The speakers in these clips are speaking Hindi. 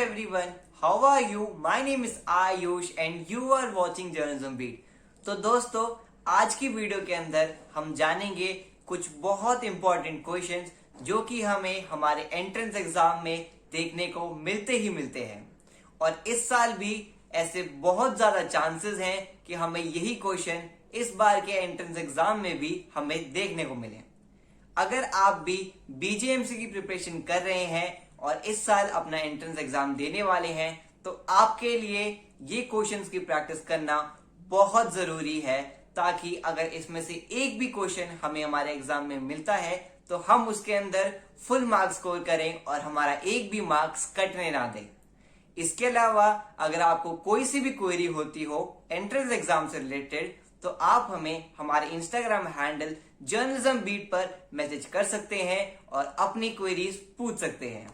everyone, how are you? My name is Ayush and you are watching Journalism Beat. तो दोस्तों आज की वीडियो के अंदर हम जानेंगे कुछ बहुत इंपॉर्टेंट क्वेश्चंस जो कि हमें हमारे एंट्रेंस एग्जाम में देखने को मिलते ही मिलते हैं और इस साल भी ऐसे बहुत ज्यादा चांसेस हैं कि हमें यही क्वेश्चन इस बार के एंट्रेंस एग्जाम में भी हमें देखने को मिले। अगर आप भी बीजेएमसी की प्रिपरेशन कर रहे हैं और इस साल अपना एंट्रेंस एग्जाम देने वाले हैं तो आपके लिए ये क्वेश्चंस की प्रैक्टिस करना बहुत जरूरी है, ताकि अगर इसमें से एक भी क्वेश्चन हमें हमारे एग्जाम में मिलता है तो हम उसके अंदर फुल मार्क्स स्कोर करें और हमारा एक भी मार्क्स कटने ना दें। इसके अलावा अगर आपको कोई सी भी क्वेरी होती हो एंट्रेंस एग्जाम से रिलेटेड तो आप हमें हमारे इंस्टाग्राम हैंडल जर्नलिज्म बीट पर मैसेज कर सकते हैं और अपनी क्वेरीज पूछ सकते हैं।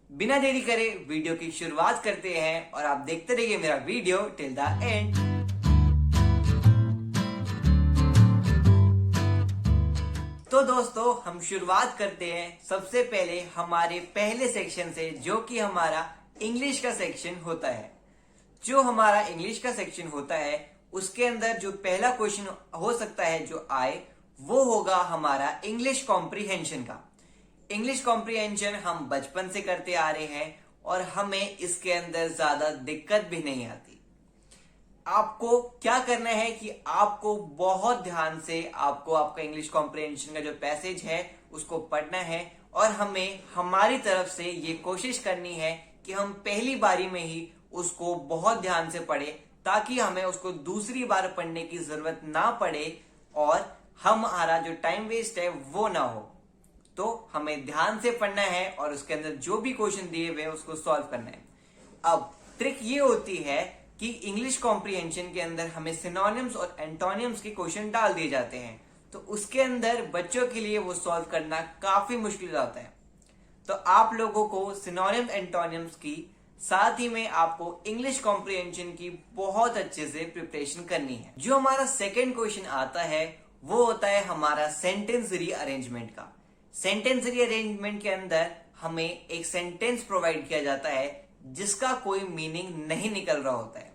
बिना देरी करे वीडियो की शुरुआत करते हैं और आप देखते रहिए मेरा वीडियो टिल द एंड। तो दोस्तों हम शुरुआत करते हैं सबसे पहले हमारे पहले सेक्शन से, जो कि हमारा इंग्लिश का सेक्शन होता है। जो हमारा इंग्लिश का सेक्शन होता है उसके अंदर जो पहला क्वेश्चन हो सकता है जो आए वो होगा हमारा इंग्लिश कॉम्प्रिहेंशन का। इंग्लिश कॉम्प्रिहेंशन हम बचपन से करते आ रहे हैं और हमें इसके अंदर ज्यादा दिक्कत भी नहीं आती। आपको क्या करना है कि आपको बहुत ध्यान से आपको आपका इंग्लिश कॉम्प्रिहेंशन का जो पैसेज है उसको पढ़ना है और हमें हमारी तरफ से ये कोशिश करनी है कि हम पहली बारी में ही उसको बहुत ध्यान से पढ़े, ताकि हमें उसको दूसरी बार पढ़ने की जरूरत ना पड़े और हमारा जो टाइम वेस्ट है वो ना हो। तो हमें ध्यान से पढ़ना है और उसके अंदर जो भी क्वेश्चन दिए हुए उसको सॉल्व करना है। अब ट्रिक ये होती है कि इंग्लिश कॉम्प्रिहेंशन के अंदर हमें सिनोनिम्स और एंटोनिम्स के क्वेश्चन डाल दिए जाते हैं, तो उसके अंदर बच्चों के लिए वो सॉल्व करना काफी मुश्किल होता है। तो आप लोगों को सिनोनिम्स एंटोनिम्स की साथ ही में आपको इंग्लिश कॉम्प्रिहेंशन की बहुत अच्छे से प्रिपरेशन करनी है। जो हमारा सेकंड क्वेश्चन आता है वो होता है हमारा सेंटेंस रीअरेंजमेंट का। सेंटेंस रीअरेंजमेंट के अंदर हमें एक सेंटेंस प्रोवाइड किया जाता है जिसका कोई मीनिंग नहीं निकल रहा होता है,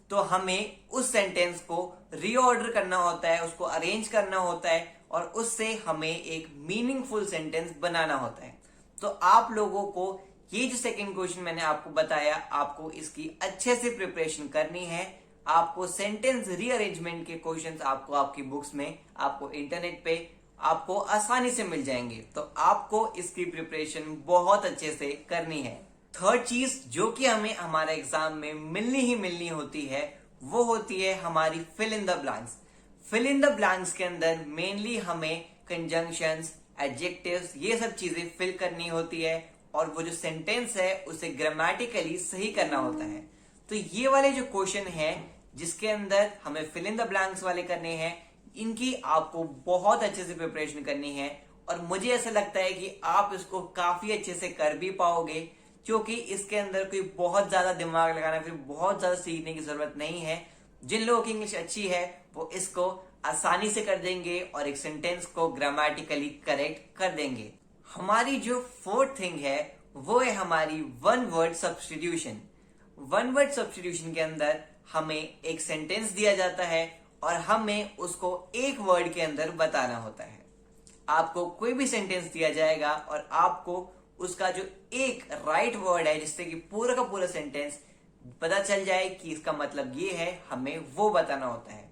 तो हमें उस सेंटेंस को रीऑर्डर करना होता है, उसको अरेंज करना होता है और उससे हमें एक मीनिंगफुल सेंटेंस बनाना होता है। तो आप लोगों को ये जो सेकंड क्वेश्चन मैंने आपको बताया, आपको इसकी अच्छे से प्रिपरेशन करनी है। आपको सेंटेंस रीअरेंजमेंट के क्वेश्चंस आपको आपकी बुक्स में, आपको इंटरनेट पे आपको आसानी से मिल जाएंगे, तो आपको इसकी प्रिपरेशन बहुत अच्छे से करनी है। थर्ड चीज जो कि हमें हमारे एग्जाम में मिलनी ही मिलनी होती है वो होती है हमारी fill in the blanks. Fill in the blanks के अंदर मेनली हमें कंजंक्शंस, एडजेक्टिव्स, ये सब चीजें फिल करनी होती है और वो जो सेंटेंस है उसे ग्रामेटिकली सही करना होता है। तो ये वाले जो क्वेश्चन है जिसके अंदर हमें फिल इन द ब्लैंक्स वाले करने हैं, इनकी आपको बहुत अच्छे से प्रिपरेशन करनी है और मुझे ऐसा लगता है कि आप इसको काफी अच्छे से कर भी पाओगे, क्योंकि इसके अंदर कोई बहुत ज्यादा दिमाग लगाना, फिर बहुत ज्यादा सीखने की जरूरत नहीं है। जिन लोगों की इंग्लिश अच्छी है वो इसको आसानी से कर देंगे और एक सेंटेंस को ग्रामेटिकली करेक्ट कर देंगे। हमारी जो फोर्थ थिंग है वो है हमारी one word substitution. One word substitution के अंदर हमें एक सेंटेंस दिया जाता है और हमें उसको एक वर्ड के अंदर बताना होता है। आपको कोई भी सेंटेंस दिया जाएगा और आपको उसका जो एक राइट वर्ड है जिससे कि पूरा का पूरा सेंटेंस पता चल जाए कि इसका मतलब ये है, हमें वो बताना होता है।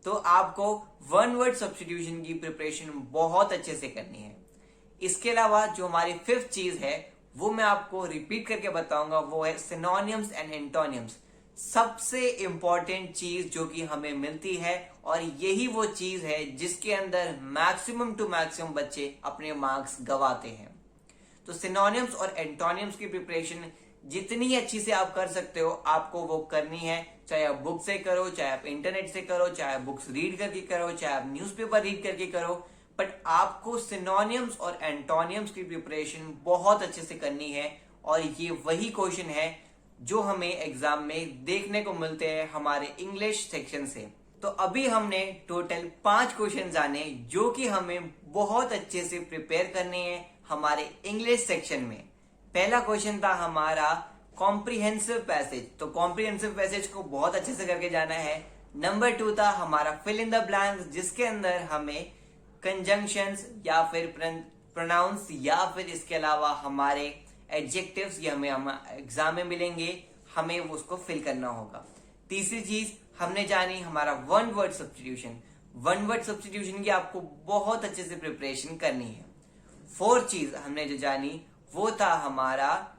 तो आपको वन वर्ड सब्स्टिट्यूशन की प्रिपरेशन बहुत अच्छे से करनी है। इसके अलावा जो हमारी फिफ्थ चीज है वो मैं आपको रिपीट करके बताऊंगा, वो है सिनोनिम्स एंड एंटोनिम्स। सबसे इंपॉर्टेंट चीज जो कि हमें मिलती है और यही वो चीज है जिसके अंदर मैक्सिमम टू मैक्सिमम बच्चे अपने मार्क्स गवाते हैं। तो सिनोनिम्स और एंटोनिम्स की प्रिपरेशन जितनी अच्छी से आप कर सकते हो आपको वो करनी है, चाहे आप बुक से करो, चाहे आप इंटरनेट से करो, चाहे आप बुक्स रीड करके करो, चाहे आप न्यूज़पेपर रीड करके करो, बट आपको सिनोनिम्स और एंटोनिम्स की प्रिपरेशन बहुत अच्छे से करनी है। और ये वही क्वेश्चन है जो हमें एग्जाम में देखने को मिलते हैं हमारे इंग्लिश सेक्शन से। तो अभी हमने टोटल 5 क्वेश्चन जाने जो कि हमें बहुत अच्छे से प्रिपेयर करने हैं हमारे इंग्लिश सेक्शन में। पहला क्वेश्चन था हमारा कॉम्प्रिहेंसिव पैसेज, तो कॉम्प्रिहेंसिव पैसेज को बहुत अच्छे से करके जाना है। नंबर 2 था हमारा फिल इन द ब्लैंक्स, जिसके अंदर हमें कंजंक्शंस या फिर प्रोनाउंस या फिर इसके अलावा हमारे एडजेक्टिव्स ये हमें एग्जाम में मिलेंगे, हमें उसको फिल करना होगा। तीसरी चीज हमने जानी हमारा one word substitution. One word substitution की आपको बहुत अच्छे से प्रिपरेशन करनी है। फोर्थ चीज हमने जो जानी वो था हमारा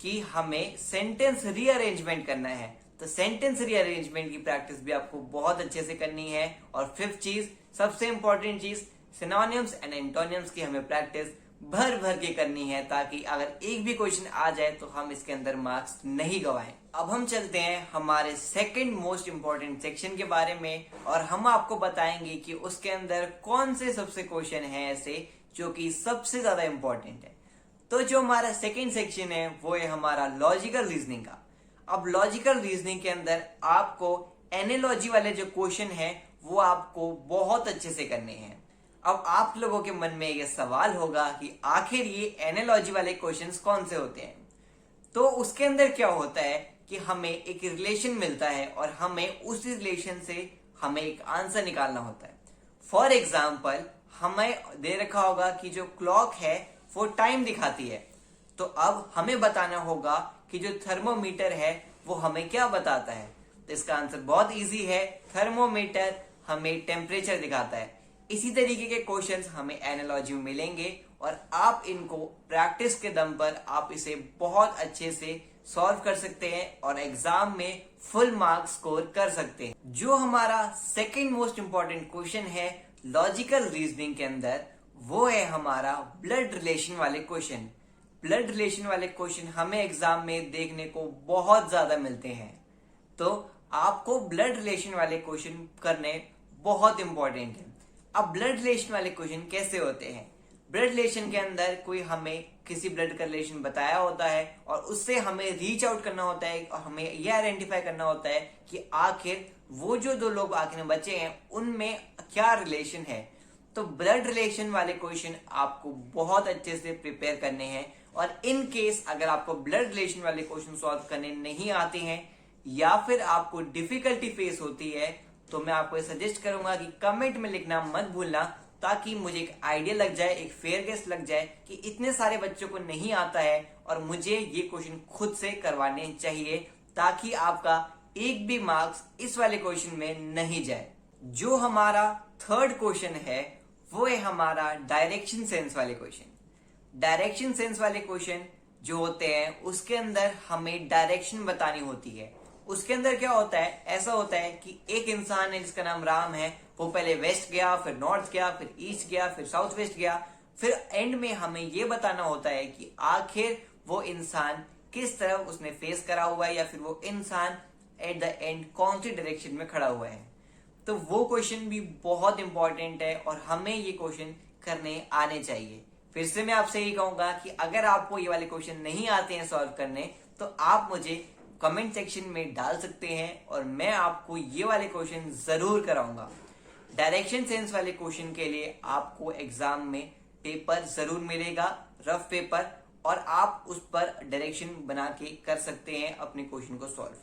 कि हमें सेंटेंस रीअरेंजमेंट करना है, तो सेंटेंस रीअरेंजमेंट की प्रैक्टिस भी आपको बहुत अच्छे से करनी है। और फिफ्थ चीज, सबसे इंपॉर्टेंट चीज, सिनोनिम्स एंड एंटोनिम्स की हमें प्रैक्टिस भर भर के करनी है, ताकि अगर एक भी क्वेश्चन आ जाए तो हम इसके अंदर मार्क्स नहीं गवाएं। अब हम चलते हैं हमारे सेकंड मोस्ट इंपॉर्टेंट सेक्शन के बारे में, और हम आपको बताएंगे कि उसके अंदर कौन से सबसे क्वेश्चन हैं ऐसे जो कि सबसे ज्यादा इंपॉर्टेंट है। तो जो हमारा सेकंड सेक्शन है वो है हमारा लॉजिकल रीजनिंग का। अब लॉजिकल रीजनिंग के अंदर आपको एनालॉजी वाले जो क्वेश्चन है वो आपको बहुत अच्छे से करने हैं। अब आप लोगों के मन में ये सवाल होगा कि आखिर ये एनालॉजी वाले क्वेश्चंस कौन से होते हैं। तो उसके अंदर क्या होता है कि हमें एक रिलेशन मिलता है और हमें उस रिलेशन से हमें एक आंसर निकालना होता है। फॉर एग्जाम्पल हमें दे रखा होगा कि जो क्लॉक है वो टाइम दिखाती है, तो अब हमें बताना होगा कि जो थर्मोमीटर है वो हमें क्या बताता है। तो इसका आंसर बहुत इजी है, थर्मोमीटर हमें टेम्परेचर दिखाता है। इसी तरीके के क्वेश्चंस हमें एनालॉजी में मिलेंगे और आप इनको प्रैक्टिस के दम पर आप इसे बहुत अच्छे से सॉल्व कर सकते हैं और एग्जाम में फुल मार्क्स स्कोर कर सकते हैं। जो हमारा सेकंड मोस्ट इंपॉर्टेंट क्वेश्चन है लॉजिकल रीजनिंग के अंदर वो है हमारा ब्लड रिलेशन वाले क्वेश्चन। ब्लड रिलेशन वाले क्वेश्चन हमें एग्जाम में देखने को बहुत ज्यादा मिलते हैं, तो आपको ब्लड रिलेशन वाले क्वेश्चन करने बहुत इंपॉर्टेंट है। अब ब्लड रिलेशन वाले क्वेश्चन कैसे होते हैं? ब्लड रिलेशन के अंदर कोई हमें किसी ब्लड का रिलेशन बताया होता है और उससे हमें रीच आउट करना होता है और हमें यह आइडेंटिफाई करना होता है कि आखिर वो जो दो लोग आखिर में बचे हैं उनमें क्या रिलेशन है। तो ब्लड रिलेशन वाले क्वेश्चन आपको बहुत अच्छे से प्रिपेयर करने हैं, और इन केस अगर आपको ब्लड रिलेशन वाले क्वेश्चन सॉल्व करने नहीं आते हैं या फिर आपको डिफिकल्टी फेस होती है, तो मैं आपको सजेस्ट करूंगा कि कमेंट में लिखना मत भूलना, ताकि मुझे एक आइडिया लग जाए, एक फेयर गेस लग जाए कि इतने सारे बच्चों को नहीं आता है और मुझे ये क्वेश्चन खुद से करवाने चाहिए, ताकि आपका एक भी मार्क्स इस वाले क्वेश्चन में नहीं जाए। जो हमारा थर्ड क्वेश्चन है वो है हमारा डायरेक्शन सेंस वाले क्वेश्चन। डायरेक्शन सेंस वाले क्वेश्चन जो होते हैं उसके अंदर हमें डायरेक्शन बतानी होती है। उसके अंदर क्या होता है, ऐसा होता है कि एक इंसान है जिसका नाम राम है, वो पहले वेस्ट गया, फिर नॉर्थ गया, फिर ईस्ट गया, फिर साउथ वेस्ट गया, फिर एंड में हमें ये बताना होता है कि आखिर वो इंसान किस तरफ उसने फेस करा हुआ है या फिर वो इंसान एट द एंड कौन सी डायरेक्शन में खड़ा हुआ है। तो वो क्वेश्चन भी बहुत इंपॉर्टेंट है और हमें ये क्वेश्चन करने आने चाहिए। फिर से मैं आपसे यही कहूंगा कि अगर आपको ये वाले क्वेश्चन नहीं आते हैं सॉल्व करने, तो आप मुझे कमेंट सेक्शन में डाल सकते हैं और मैं आपको ये वाले क्वेश्चन जरूर कराऊंगा। डायरेक्शन सेंस वाले क्वेश्चन के लिए आपको एग्जाम में पेपर जरूर मिलेगा, रफ पेपर, और आप उस पर डायरेक्शन बना के कर सकते हैं अपने क्वेश्चन को सॉल्व।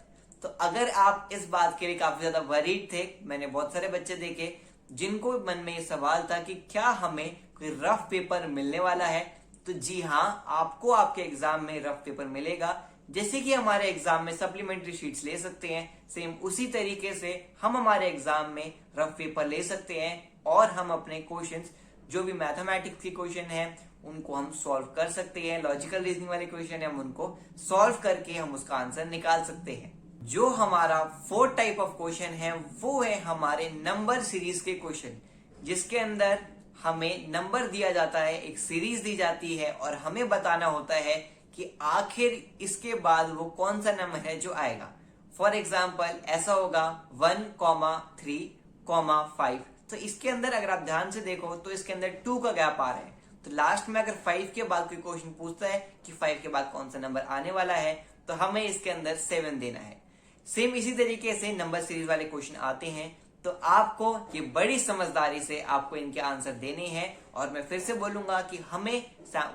तो अगर आप इस बात के लिए काफी ज्यादा वरीड थे, मैंने बहुत सारे बच्चे देखे जिनको मन में ये सवाल था कि क्या हमें कोई रफ पेपर मिलने वाला है, तो जी हाँ, आपको आपके एग्जाम में रफ पेपर मिलेगा। जैसे कि हमारे एग्जाम में सप्लीमेंट्री शीट्स ले सकते हैं, सेम उसी तरीके से हम हमारे एग्जाम में रफ पेपर ले सकते हैं और हम अपने क्वेश्चंस जो भी मैथमेटिक्स के क्वेश्चन हैं उनको हम सॉल्व कर सकते हैं। लॉजिकल रीजनिंग वाले क्वेश्चन है हम उनको सॉल्व करके हम उसका आंसर निकाल सकते हैं। जो हमारा फोर्थ टाइप ऑफ क्वेश्चन है वो है हमारे नंबर सीरीज के क्वेश्चन, जिसके अंदर हमें नंबर दिया जाता है, एक सीरीज दी जाती है और हमें बताना होता है कि आखिर इसके बाद वो कौन सा नंबर है जो आएगा। फॉर एग्जाम्पल ऐसा होगा 1,3,5। तो इसके अंदर अगर आप ध्यान से देखो तो इसके अंदर 2 का गैप आ रहा है, तो लास्ट में अगर 5 के बाद कोई क्वेश्चन पूछता है कि 5 के बाद कौन सा नंबर आने वाला है, तो हमें इसके अंदर 7 देना है। सेम इसी तरीके से नंबर सीरीज वाले क्वेश्चन आते हैं, तो आपको ये बड़ी समझदारी से आपको इनके आंसर देने हैं। और मैं फिर से बोलूंगा कि हमें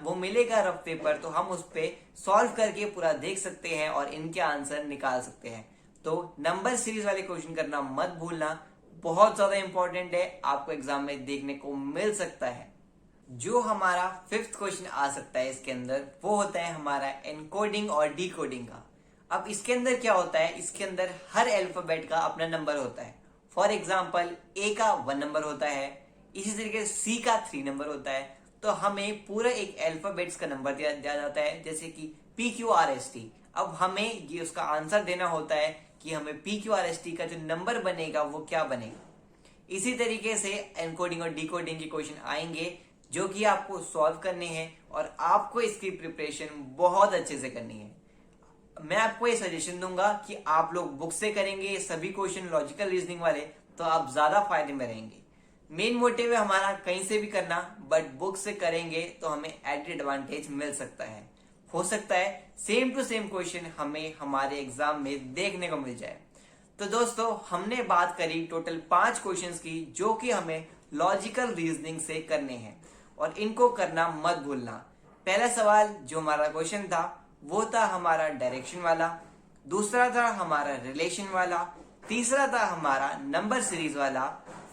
वो मिलेगा रफ पेपर, तो हम उस पे सॉल्व करके पूरा देख सकते हैं और इनके आंसर निकाल सकते हैं। तो नंबर सीरीज वाले क्वेश्चन करना मत भूलना, बहुत ज्यादा इंपॉर्टेंट है, आपको एग्जाम में देखने को मिल सकता है। जो हमारा 5th क्वेश्चन आ सकता है इसके अंदर, वो होता है हमारा एनकोडिंग और डिकोडिंग का। अब इसके अंदर क्या होता है, इसके अंदर हर अल्फाबेट का अपना नंबर होता है। फॉर एग्जाम्पल ए का 1 नंबर होता है, इसी तरीके से सी का 3 नंबर होता है। तो हमें पूरा एक अल्फाबेट्स का नंबर दिया जाता है, जैसे कि PQRST। अब हमें ये उसका आंसर देना होता है कि हमें PQRST का जो नंबर बनेगा वो क्या बनेगा। इसी तरीके से एनकोडिंग और डिकोडिंग के क्वेश्चन आएंगे जो कि आपको सॉल्व करने हैं और आपको इसकी प्रिपरेशन बहुत अच्छे से करनी है। मैं आपको ये सजेशन दूंगा कि आप लोग बुक से करेंगे ये सभी क्वेश्चन लॉजिकल रीजनिंग वाले, तो आप ज्यादा फायदे में रहेंगे। मेन मोटिव है हमारा कहीं से भी करना, बट बुक से करेंगे तो हमें एडेड एडवांटेज मिल सकता है। हो सकता है सेम टू सेम क्वेश्चन हमें हमारे एग्जाम में देखने को मिल जाए। तो दोस्तों, हमने बात करी टोटल 5 क्वेश्चंस की जो कि हमें लॉजिकल रीजनिंग से करने हैं और इनको करना मत भूलना। पहला सवाल जो हमारा क्वेश्चन था वो था हमारा डायरेक्शन वाला, दूसरा था हमारा रिलेशन वाला, तीसरा था हमारा नंबर सीरीज वाला,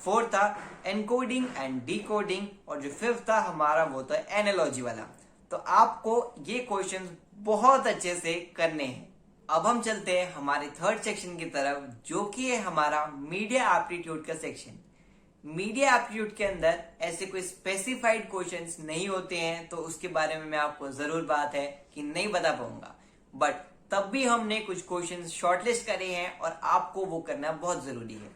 4th था एनकोडिंग एंड डिकोडिंग, और जो 5th था हमारा वो था एनालॉजी वाला। तो आपको ये क्वेश्चन बहुत अच्छे से करने हैं। अब हम चलते हैं हमारे 3rd सेक्शन की तरफ, जो कि है हमारा मीडिया एप्टीट्यूड का सेक्शन। मीडिया एप्टीट्यूड के अंदर ऐसे कोई स्पेसिफाइड क्वेश्चंस नहीं होते हैं, तो उसके बारे में मैं आपको जरूर बात है कि नहीं बता पाऊंगा, बट तब भी हमने कुछ क्वेश्चंस शॉर्टलिस्ट करे हैं और आपको वो करना बहुत जरूरी है।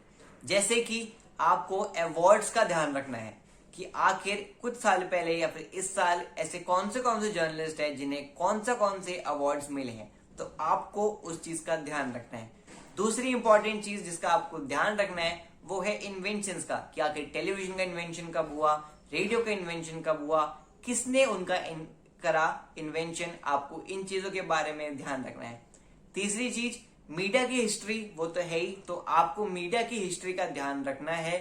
जैसे कि आपको अवार्ड्स का ध्यान रखना है कि आखिर कुछ साल पहले या फिर इस साल ऐसे कौन से जर्नलिस्ट है जिन्हें कौन से अवार्ड्स मिले हैं, तो आपको उस चीज का ध्यान रखना है। दूसरी इंपॉर्टेंट चीज जिसका आपको ध्यान रखना है वो है इन्वेंशंस का, कि आखिर टेलीविजन का इन्वेंशन कब हुआ, रेडियो का इन्वेंशन कब हुआ, किसने उनका करा इन्वेंशन, आपको इन चीजों के बारे में ध्यान रखना है। तीसरी चीज मीडिया की हिस्ट्री, वो तो है ही, तो आपको मीडिया की हिस्ट्री का ध्यान रखना है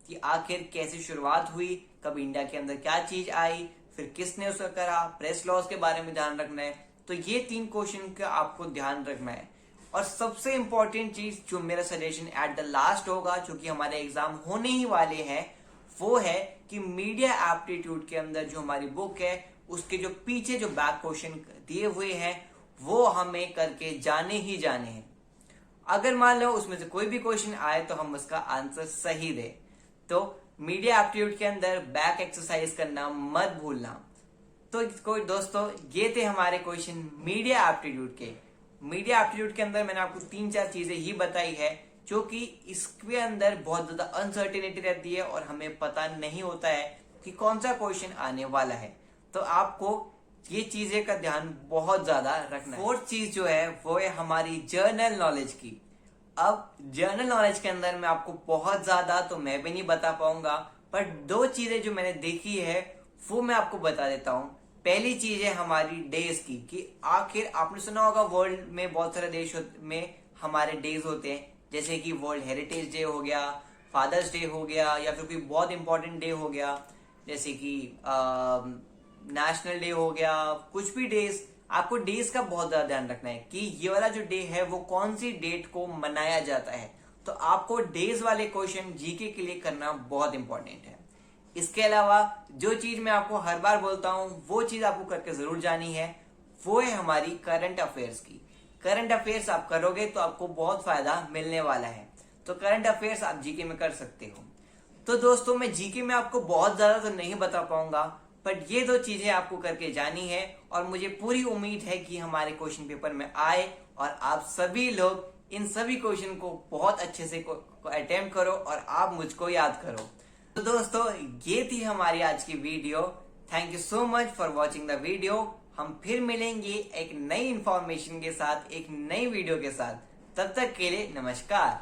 कि आखिर कैसे शुरुआत हुई, कब इंडिया के अंदर क्या चीज आई, फिर किसने उसका करा, प्रेस लॉज के बारे में ध्यान रखना है। तो ये 3 क्वेश्चन का आपको ध्यान रखना है। और सबसे इंपॉर्टेंट चीज जो मेरा सजेशन एट द लास्ट होगा, क्योंकि हमारे एग्जाम होने ही वाले हैं, वो है कि मीडिया एप्टीट्यूड के अंदर जो हमारी बुक है उसके जो पीछे जो बैक क्वेश्चन दिए हुए हैं वो हमें करके जाने ही जाने हैं। अगर मान लो उसमें से कोई भी क्वेश्चन आए तो हम उसका आंसर सही दे। तो मीडिया एप्टीट्यूड के अंदर बैक एक्सरसाइज करना मत भूलना। तो कोई दोस्तों, ये थे हमारे क्वेश्चन मीडिया एप्टीट्यूड के। मीडिया एप्टीट्यूड के अंदर मैंने आपको 3-4 चीजें ही बताई है, जो कि इसके अंदर बहुत ज्यादा अनसर्टेनिटी रहती है और हमें पता नहीं होता है कि कौन सा क्वेश्चन आने वाला है। तो आपको ये चीजें का ध्यान बहुत ज्यादा रखना है। 4th चीज जो है वो है हमारी जर्नल नॉलेज की। अब जर्नल नॉलेज के अंदर मैं आपको बहुत ज्यादा तो मैं भी नहीं बता पाऊंगा, पर 2 चीजें जो मैंने देखी है वो मैं आपको बता देता हूँ। पहली चीज है हमारी डेज की, कि आखिर आपने सुना होगा वर्ल्ड में बहुत सारे देश में हमारे डेज होते हैं, जैसे कि वर्ल्ड हेरिटेज डे हो गया, फादर्स डे हो गया, या फिर कोई बहुत इंपॉर्टेंट डे हो गया जैसे कि नेशनल डे हो गया। कुछ भी डेज, आपको डेज का बहुत ज्यादा ध्यान रखना है कि ये वाला जो डे है वो कौन सी डेट को मनाया जाता है। तो आपको डेज वाले क्वेश्चन जीके के लिए करना बहुत इंपॉर्टेंट है। इसके अलावा जो चीज मैं आपको हर बार बोलता हूं वो चीज आपको करके जरूर जानी है, वो है हमारी करंट अफेयर्स की। करंट अफेयर्स आप करोगे तो आपको बहुत फायदा मिलने वाला है। तो करंट अफेयर्स आप जीके में कर सकते हो। तो दोस्तों, मैं जीके में आपको बहुत ज्यादा तो नहीं बता पाऊंगा, बट ये 2 चीजें आपको करके जानी है और मुझे पूरी उम्मीद है कि हमारे क्वेश्चन पेपर में आए और आप सभी लोग इन सभी क्वेश्चन को बहुत अच्छे से अटेम्प्ट करो और आप मुझको याद करो। तो दोस्तों, ये थी हमारी आज की video. Thank you so much for watching the video. हम फिर मिलेंगे एक नई इंफॉर्मेशन के साथ, एक नई वीडियो के साथ। तब तक के लिए नमस्कार।